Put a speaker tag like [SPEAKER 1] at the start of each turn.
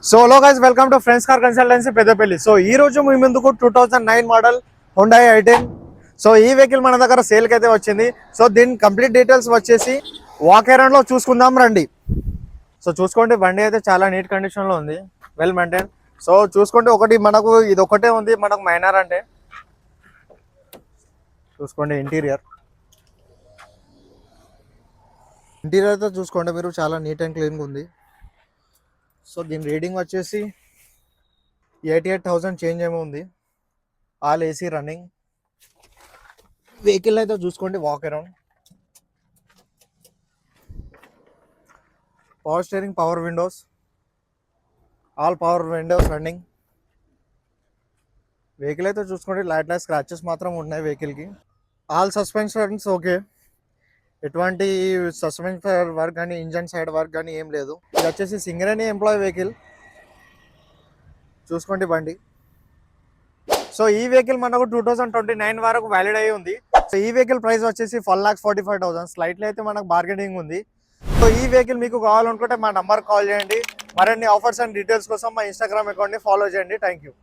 [SPEAKER 1] So hello guys, welcome to friends car consultancy Peddapalli. So ఈ రోజు మీ ముందుకు 2009 మోడల్ హుండాయ్ i10. సో ఈ vehicle మన దగ్గర సేల్కి అయితే వచ్చింది. సో దీని కంప్లీట్ డీటెయిల్స్ వచ్చేసి వాక్ అరౌండ్ లో చూసుకుందాం రండి. సో చూసుకోండి, బండి అయితే చాలా నీట్ కండిషన్ లో ఉంది, వెల్ మెయింటైన్. సో చూసుకోండి, ఒకటి మనకు ఇది ఒకటే ఉంది మనకు మైనర్ అంటే. చూసుకోండి ఇంటీరియర్ అయితే చూసుకోండి మీరు, చాలా నీట్ అండ్ క్లీన్గా ఉంది. సో దీని రీడింగ్ వచ్చేసి 88,000 చేంజ్ ఏమో ఉంది. ఆల్ ఏసీ రన్నింగ్ వెహికల్ అయితే చూసుకోండి. Walk around, power steering, power Windows, all power Windows running. Vehicle అయితే చూసుకోండి, లైట్ స్క్రాచెస్ మాత్రం ఉన్నాయి వెహికల్కి. ఆల్ సస్పెన్షన్స్ ఓకే, ఎటువంటి సస్పెన్షన్ వర్క్ కానీ ఇంజన్ సైడ్ వర్క్ కానీ ఏం లేదు. ఇది వచ్చేసి సింగరేణి ఎంప్లాయీ వెహికల్. చూసుకోండి బండి. సో ఈ వెహికల్ మనకు 2029 వరకు వ్యాలిడ్ అయ్యి ఉంది. సో ఈ వెహికల్ ప్రైస్ వచ్చేసి 1,45,000. స్లైట్లీ అయితే మనకు బార్గెనింగ్ ఉంది. సో ఈ వెహికల్ మీకు కావాలనుకుంటే మా నంబర్ కాల్ చేయండి. మరిన్ని ఆఫర్స్ అండ్ డీటెయిల్స్ కోసం మా ఇన్స్టాగ్రామ్ అకౌంట్ని ఫాలో చేయండి. Thank you.